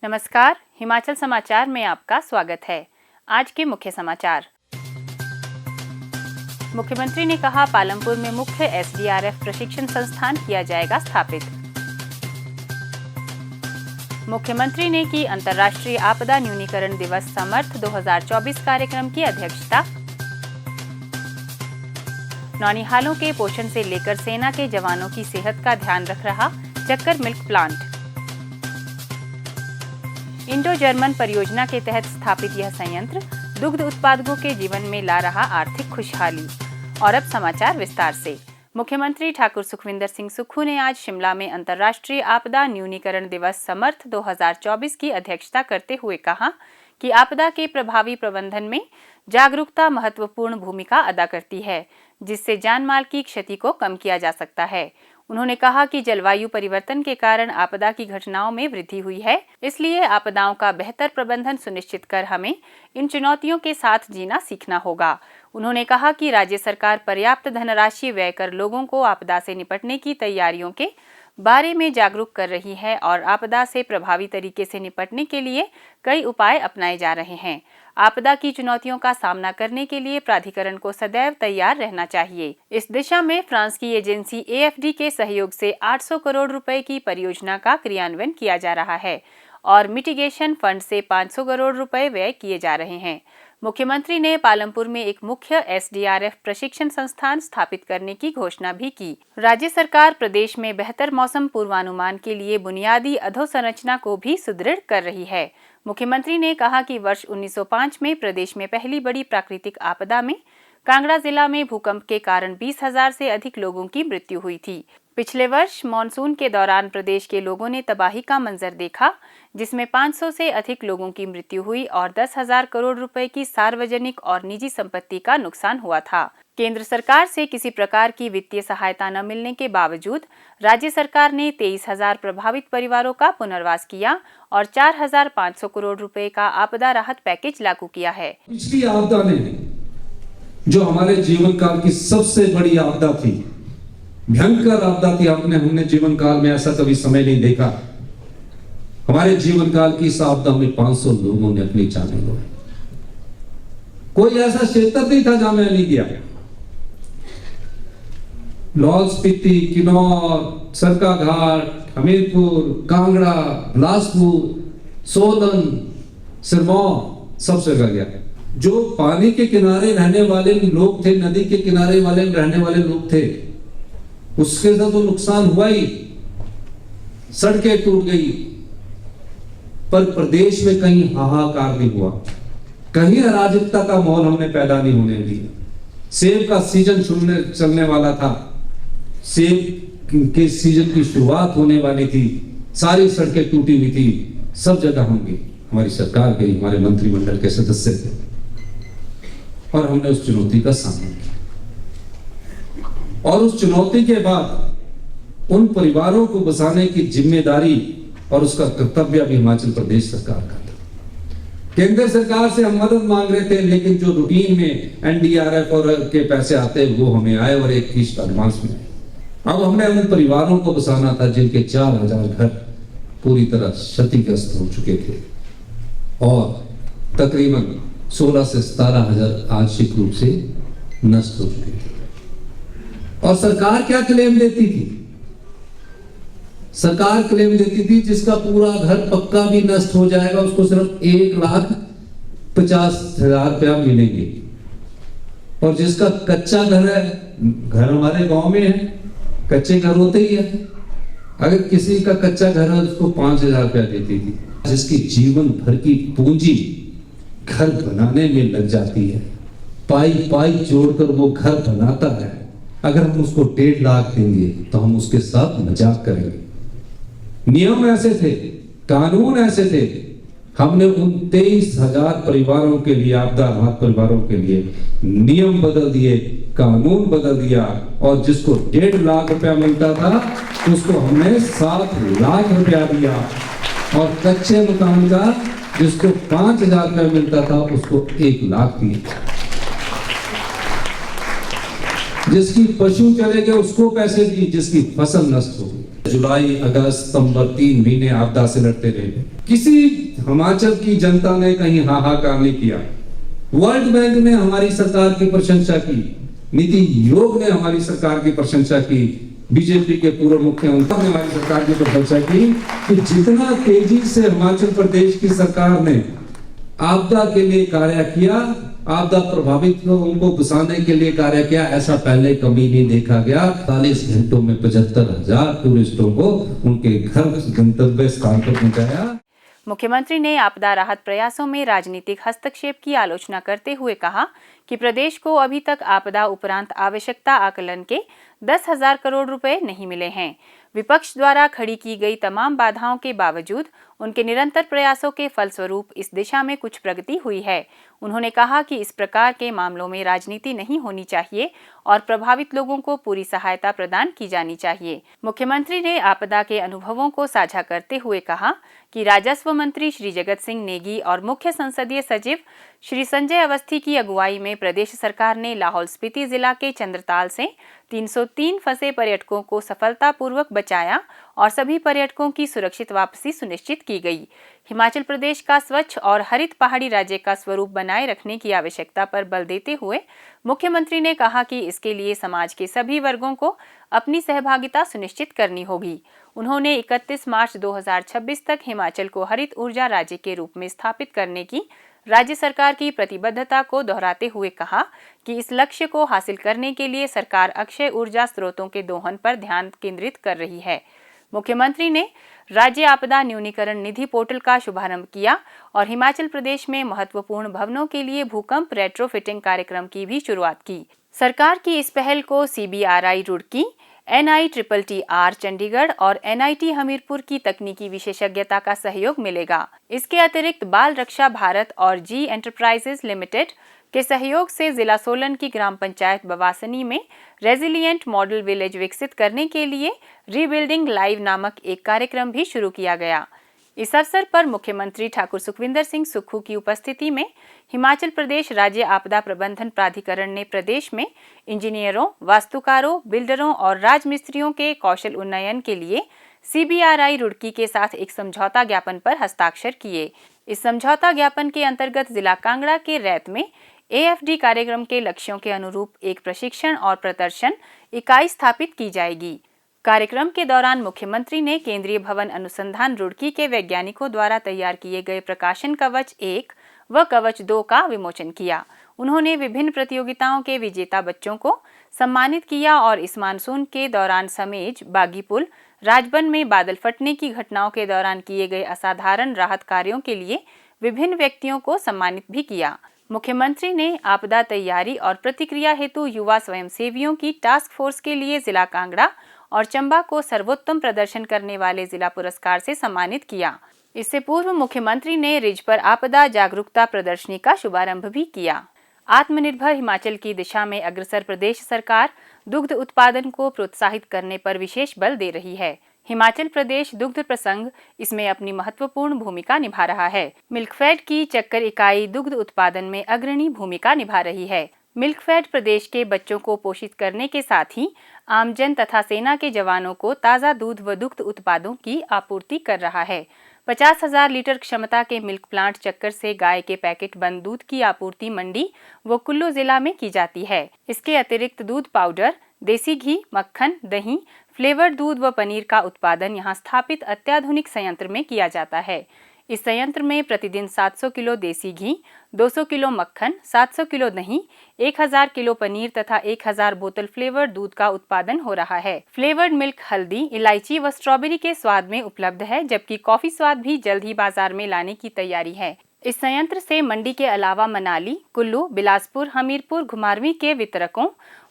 नमस्कार, हिमाचल समाचार में आपका स्वागत है। आज के मुख्य समाचार। मुख्यमंत्री ने कहा, पालमपुर में मुख्य एसडीआरएफ प्रशिक्षण संस्थान किया जाएगा स्थापित। मुख्यमंत्री ने की अंतर्राष्ट्रीय आपदा न्यूनीकरण दिवस समर्थ 2024 कार्यक्रम की अध्यक्षता। नौनिहालों के पोषण से लेकर सेना के जवानों की सेहत का ध्यान रख रहा चक्कर मिल्क प्लांट। इंडो जर्मन परियोजना के तहत स्थापित यह संयंत्र दुग्ध उत्पादकों के जीवन में ला रहा आर्थिक खुशहाली। और अब समाचार विस्तार से। मुख्यमंत्री ठाकुर सुखविंदर सिंह सुक्खू ने आज शिमला में अंतर्राष्ट्रीय आपदा न्यूनीकरण दिवस समर्थ 2024 की अध्यक्षता करते हुए कहा कि आपदा के प्रभावी प्रबंधन में जागरूकता महत्वपूर्ण भूमिका अदा करती है, जिससे जान माल की क्षति को कम किया जा सकता है। उन्होंने कहा कि जलवायु परिवर्तन के कारण आपदा की घटनाओं में वृद्धि हुई है, इसलिए आपदाओं का बेहतर प्रबंधन सुनिश्चित कर हमें इन चुनौतियों के साथ जीना सीखना होगा। उन्होंने कहा कि राज्य सरकार पर्याप्त धनराशि व्यय कर लोगों को आपदा से निपटने की तैयारियों के बारे में जागरूक कर रही है और आपदा से प्रभावी तरीके से निपटने के लिए कई उपाय अपनाए जा रहे हैं। आपदा की चुनौतियों का सामना करने के लिए प्राधिकरण को सदैव तैयार रहना चाहिए। इस दिशा में फ्रांस की एजेंसी एएफडी के सहयोग से 800 करोड़ रुपए की परियोजना का क्रियान्वयन किया जा रहा है और मिटिगेशन फंड से 500 करोड़ रुपए व्यय किए जा रहे हैं। मुख्यमंत्री ने पालमपुर में एक मुख्य एसडीआरएफ प्रशिक्षण संस्थान स्थापित करने की घोषणा भी की। राज्य सरकार प्रदेश में बेहतर मौसम पूर्वानुमान के लिए बुनियादी अधोसंरचना को भी सुदृढ़ कर रही है। मुख्यमंत्री ने कहा कि वर्ष 1905 में प्रदेश में पहली बड़ी प्राकृतिक आपदा में कांगड़ा जिला में भूकंप के कारण 20,000 से अधिक लोगों की मृत्यु हुई थी। पिछले वर्ष मानसून के दौरान प्रदेश के लोगों ने तबाही का मंजर देखा, जिसमें 500 से अधिक लोगों की मृत्यु हुई और 10,000 करोड़ रुपए की सार्वजनिक और निजी संपत्ति का नुकसान हुआ था। केंद्र सरकार से किसी प्रकार की वित्तीय सहायता न मिलने के बावजूद राज्य सरकार ने 23,000 प्रभावित परिवारों का पुनर्वास किया और 4,500 करोड़ रुपए का आपदा राहत पैकेज लागू किया है। पिछली आपदा ने जो हमारे जीवन काल की सबसे बड़ी आपदा थी, भयंकर आपदा थी, हमने जीवन काल में ऐसा कभी समय नहीं देखा। हमारे जीवन काल की इस आपदा में 500 लोगों ने अपनी जानें गंवाई। कोई ऐसा क्षेत्र नहीं था जहां मैं नहीं गया। लाहौल स्पीति, किन्नौर, सरकाघाट, हमीरपुर, कांगड़ा, बिलासपुर, सोलन, सिरमौर, सब जगह गया। जो पानी के किनारे रहने वाले लोग थे, नदी के किनारे वाले रहने वाले लोग थे, उसके साथ तो नुकसान हुआ ही, सड़कें टूट गई, पर प्रदेश में कहीं हाहाकार नहीं हुआ, कहीं अराजकता का माहौल हमने पैदा नहीं होने दिया। सेब का सीजन चलने वाला था, सेब के सीजन की शुरुआत होने वाली थी, सारी सड़कें टूटी हुई थी, सब जगह होंगी। हमारी सरकार गई, हमारे मंत्रिमंडल के सदस्य थे और हमने उस चुनौती का सामना किया। और उस चुनौती के बाद उन परिवारों को बचाने की जिम्मेदारी और उसका कर्तव्य भी हिमाचल प्रदेश सरकार का था। केंद्र सरकार से हम मदद मांग रहे थे, लेकिन जो रूटीन में एनडीआरएफ और के पैसे आते वो हमें आए और एक किस्त एडवांस में। अब हमने उन परिवारों को बचाना था जिनके 4,000 घर पूरी तरह क्षतिग्रस्त हो चुके थे और तकरीबन 16 से 17,000 आंशिक रूप से नष्ट हो चुके थे। और सरकार क्या क्लेम देती थी? सरकार क्लेम देती थी जिसका पूरा घर पक्का भी नष्ट हो जाएगा उसको सिर्फ 1,50,000 रुपया मिलेंगे, और जिसका कच्चा घर है, घर हमारे गांव में है, कच्चे घर होते ही है, अगर किसी का कच्चा घर है उसको 5,000 रुपया देती थी। जिसकी जीवन भर की पूंजी घर बनाने में लग जाती है, पाई पाई जोड़कर वो घर बनाता है, अगर हम उसको 1.5 लाख देंगे तो हम उसके साथ मजाक करेंगे। नियम ऐसे थे, कानून ऐसे थे। हमने उन 23,000 परिवारों के लिए, आपदा राहत परिवारों के लिए नियम बदल दिए, कानून बदल दिया, और जिसको 1.5 लाख रुपया मिलता था उसको हमने 7 लाख रुपया दिया, और कच्चे मकान का जिसको 5,000 रुपया मिलता था उसको 1 लाख दिया। जिसकी पशु चले गए उसको पैसे दिए, जिसकी फसल नष्ट हो गई। जुलाई, अगस्त, सितंबर 3 महीने आपदा से लड़ते रहे। किसी हिमाचल की जनता ने कहीं हाहाकार नहीं किया। वर्ल्ड बैंक ने हमारी सरकार की प्रशंसा की, नीति आयोग ने हमारी सरकार की प्रशंसा की, बीजेपी के पूर्व मुख्यमंत्री ने हमारी सरकार की प्रशंसा की कि जितना तेजी से हिमाचल प्रदेश की सरकार ने आपदा के लिए कार्य किया, आपदा प्रभावित लोगों को बसाने के लिए कार्य किया, ऐसा पहले कभी नहीं देखा गया। 40 घंटों में 75,000 टूरिस्टों को उनके घर गंतव्य स्थान पर पहुंचाया। मुख्यमंत्री ने आपदा राहत प्रयासों में राजनीतिक हस्तक्षेप की आलोचना करते हुए कहा कि प्रदेश को अभी तक आपदा उपरांत आवश्यकता आकलन के 10,000 करोड़ रुपए नहीं मिले हैं। विपक्ष द्वारा खड़ी की गई तमाम बाधाओं के बावजूद उनके निरंतर प्रयासों के फलस्वरूप इस दिशा में कुछ प्रगति हुई है। उन्होंने कहा कि इस प्रकार के मामलों में राजनीति नहीं होनी चाहिए और प्रभावित लोगों को पूरी सहायता प्रदान की जानी चाहिए। मुख्यमंत्री ने आपदा के अनुभवों को साझा करते हुए कहा कि राजस्व मंत्री श्री जगत सिंह नेगी और मुख्य संसदीय सचिव श्री संजय अवस्थी की अगुवाई में प्रदेश सरकार ने लाहौल स्पीति जिला के चंद्रताल से 303 फंसे पर्यटकों को सफलतापूर्वक बचाया और सभी पर्यटकों की सुरक्षित वापसी सुनिश्चित की गई। हिमाचल प्रदेश का स्वच्छ और हरित पहाड़ी राज्य का स्वरूप बनाए रखने की आवश्यकता पर बल देते हुए मुख्यमंत्री ने कहा कि इसके लिए समाज के सभी वर्गों को अपनी सहभागिता सुनिश्चित करनी होगी। उन्होंने 31 मार्च 2026 तक हिमाचल को हरित ऊर्जा राज्य के रूप में स्थापित करने की राज्य सरकार की प्रतिबद्धता को दोहराते हुए कहा कि इस लक्ष्य को हासिल करने के लिए सरकार अक्षय ऊर्जा स्रोतों के दोहन पर ध्यान केंद्रित कर रही है। मुख्यमंत्री ने राज्य आपदा न्यूनीकरण निधि पोर्टल का शुभारंभ किया और हिमाचल प्रदेश में महत्वपूर्ण भवनों के लिए भूकंप रेट्रोफिटिंग कार्यक्रम की भी शुरुआत की। सरकार की इस पहल को CBRI रुड़की, NITTR चंडीगढ़ और NIT हमीरपुर की तकनीकी विशेषज्ञता का सहयोग मिलेगा। इसके अतिरिक्त बाल रक्षा भारत और G एंटरप्राइजेज लिमिटेड के सहयोग से जिला सोलन की ग्राम पंचायत बवासनी में रेजिलिएंट मॉडल विलेज विकसित करने के लिए रीबिल्डिंग लाइव नामक एक कार्यक्रम भी शुरू किया गया। इस अवसर पर मुख्यमंत्री ठाकुर सुखविंदर सिंह सुक्खू की उपस्थिति में हिमाचल प्रदेश राज्य आपदा प्रबंधन प्राधिकरण ने प्रदेश में इंजीनियरों, वास्तुकारों, बिल्डरों और राजमिस्त्रियों के कौशल उन्नयन के लिए CBRI रुड़की के साथ एक समझौता ज्ञापन पर हस्ताक्षर किए। इस समझौता ज्ञापन के अंतर्गत जिला कांगड़ा के रैत में AFD कार्यक्रम के लक्ष्यों के अनुरूप एक प्रशिक्षण और प्रदर्शन इकाई स्थापित की जाएगी। कार्यक्रम के दौरान मुख्यमंत्री ने केंद्रीय भवन अनुसंधान रुड़की के वैज्ञानिकों द्वारा तैयार किए गए प्रकाशन कवच 1 व कवच 2 का विमोचन किया। उन्होंने विभिन्न प्रतियोगिताओं के विजेता बच्चों को सम्मानित किया और इस मानसून के दौरान समेज, बागीपुल, राजबन में बादल फटने की घटनाओं के दौरान किए गए असाधारण राहत कार्यों के लिए विभिन्न व्यक्तियों को सम्मानित भी किया। मुख्यमंत्री ने आपदा तैयारी और प्रतिक्रिया हेतु युवा स्वयंसेवियों की टास्क फोर्स के लिए जिला कांगड़ा और चंबा को सर्वोत्तम प्रदर्शन करने वाले जिला पुरस्कार से सम्मानित किया। इससे पूर्व मुख्यमंत्री ने रिज पर आपदा जागरूकता प्रदर्शनी का शुभारंभ भी किया। आत्मनिर्भर हिमाचल की दिशा में अग्रसर प्रदेश सरकार दुग्ध उत्पादन को प्रोत्साहित करने पर विशेष बल दे रही है। हिमाचल प्रदेश दुग्ध प्रसंघ इसमें अपनी महत्वपूर्ण भूमिका निभा रहा है। मिल्कफेड की चक्कर इकाई दुग्ध उत्पादन में अग्रणी भूमिका निभा रही है। मिल्कफेड प्रदेश के बच्चों को पोषित करने के साथ ही आमजन तथा सेना के जवानों को ताज़ा दूध व दुग्ध उत्पादों की आपूर्ति कर रहा है। 50,000 लीटर क्षमता के मिल्क प्लांट चक्कर से गाय के पैकेट बंद दूध की आपूर्ति मंडी व कुल्लू जिला में की जाती है। इसके अतिरिक्त दूध पाउडर, देसी घी, मक्खन, दही, फ्लेवर्ड दूध व पनीर का उत्पादन यहां स्थापित अत्याधुनिक संयंत्र में किया जाता है। इस संयंत्र में प्रतिदिन 700 किलो देसी घी, 200 किलो मक्खन, 700 किलो दही, 1000 किलो पनीर तथा 1000 बोतल फ्लेवर्ड दूध का उत्पादन हो रहा है। फ्लेवर्ड मिल्क हल्दी, इलायची व स्ट्रॉबेरी के स्वाद में उपलब्ध है, जबकि कॉफी स्वाद भी जल्द ही बाजार में लाने की तैयारी है। इस संयंत्र से मंडी के अलावा मनाली, कुल्लू, बिलासपुर, हमीरपुर, घुमारवीं के वितरकों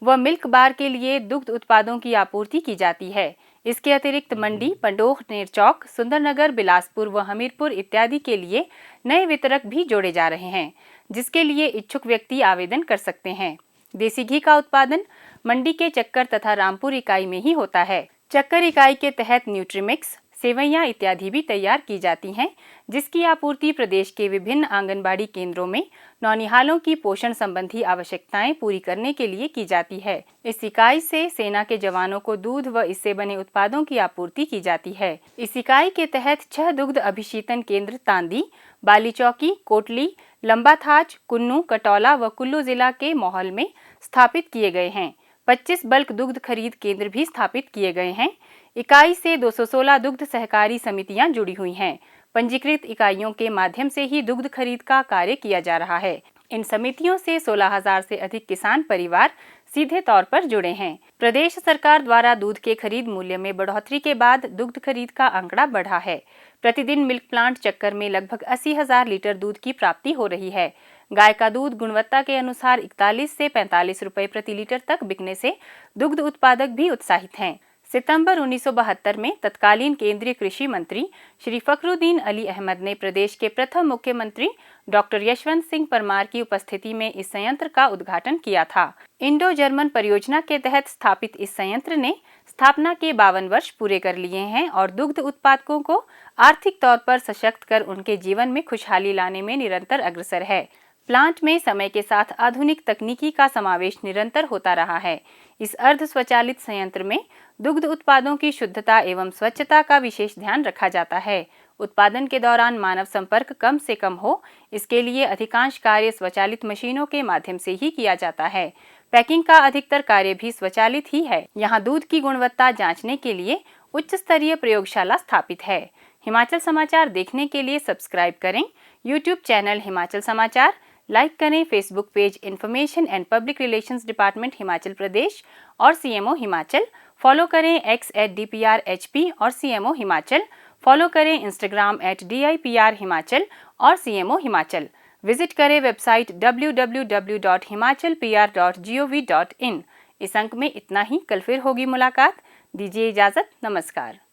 व मिल्क बार के लिए दुग्ध उत्पादों की आपूर्ति की जाती है। इसके अतिरिक्त मंडी, पंडोह, नेरचौक, सुंदरनगर, बिलासपुर व हमीरपुर इत्यादि के लिए नए वितरक भी जोड़े जा रहे हैं, जिसके लिए इच्छुक व्यक्ति आवेदन कर सकते हैं। देसी घी का उत्पादन मंडी के चक्कर तथा रामपुर इकाई में ही होता है। चक्कर इकाई के तहत न्यूट्रीमिक्स, सेवइयां इत्यादि भी तैयार की जाती हैं, जिसकी आपूर्ति प्रदेश के विभिन्न आंगनबाड़ी केंद्रों में नौनिहालों की पोषण संबंधी आवश्यकताएं पूरी करने के लिए की जाती है। इस इकाई से सेना के जवानों को दूध व इससे बने उत्पादों की आपूर्ति की जाती है। इस इकाई के तहत 6 दुग्ध अभिशीतन केंद्र तांदी, बालीचौकी, कोटली, लंबाथाच, कुन्नू, कटौला व कुल्लू जिला के मौहल में स्थापित किए गए हैं। 25 बल्क दुग्ध खरीद केंद्र भी स्थापित किए गए हैं। इकाई से 216 दुग्ध सहकारी समितियां जुड़ी हुई हैं। पंजीकृत इकाइयों के माध्यम से ही दुग्ध खरीद का कार्य किया जा रहा है। इन समितियों से 16,000 से अधिक किसान परिवार सीधे तौर पर जुड़े हैं। प्रदेश सरकार द्वारा दूध के खरीद मूल्य में बढ़ोतरी के बाद दुग्ध खरीद का आंकड़ा बढ़ा है। प्रतिदिन मिल्क प्लांट चक्कर में लगभग 80,000 लीटर दूध की प्राप्ति हो रही है। गाय का दूध गुणवत्ता के अनुसार 41 से 45 रुपए प्रति लीटर तक बिकने से दुग्ध उत्पादक भी उत्साहित हैं। सितंबर 1972 में तत्कालीन केंद्रीय कृषि मंत्री श्री फखरुद्दीन अली अहमद ने प्रदेश के प्रथम मुख्यमंत्री डॉक्टर यशवंत सिंह परमार की उपस्थिति में इस संयंत्र का उद्घाटन किया था। इंडो जर्मन परियोजना के तहत स्थापित इस संयंत्र ने स्थापना के 52 वर्ष पूरे कर लिए हैं और दुग्ध उत्पादकों को आर्थिक तौर पर सशक्त कर उनके जीवन में खुशहाली लाने में निरंतर अग्रसर है। प्लांट में समय के साथ आधुनिक तकनीकी का समावेश निरंतर होता रहा है। इस अर्ध स्वचालित संयंत्र में दुग्ध उत्पादों की शुद्धता एवं स्वच्छता का विशेष ध्यान रखा जाता है। उत्पादन के दौरान मानव संपर्क कम से कम हो, इसके लिए अधिकांश कार्य स्वचालित मशीनों के माध्यम से ही किया जाता है। पैकिंग का अधिकतर कार्य भी स्वचालित ही है। यहाँ दूध की गुणवत्ता जांचने के लिए उच्च स्तरीय प्रयोगशाला स्थापित है। हिमाचल समाचार देखने के लिए सब्सक्राइब करें यूट्यूब चैनल हिमाचल समाचार, लाइक करें Facebook page information and public relations department Himachal Pradesh और सीएमओ हिमाचल, फॉलो करें x@dprhp और सीएमओ हिमाचल, फॉलो करें इंस्टाग्राम @dipr हिमाचल और सीएमओ हिमाचल। विजिट करें वेबसाइट www.himachalpr.gov.in। इस अंक में इतना ही, कल फिर होगी मुलाकात। दीजिए इजाजत, नमस्कार।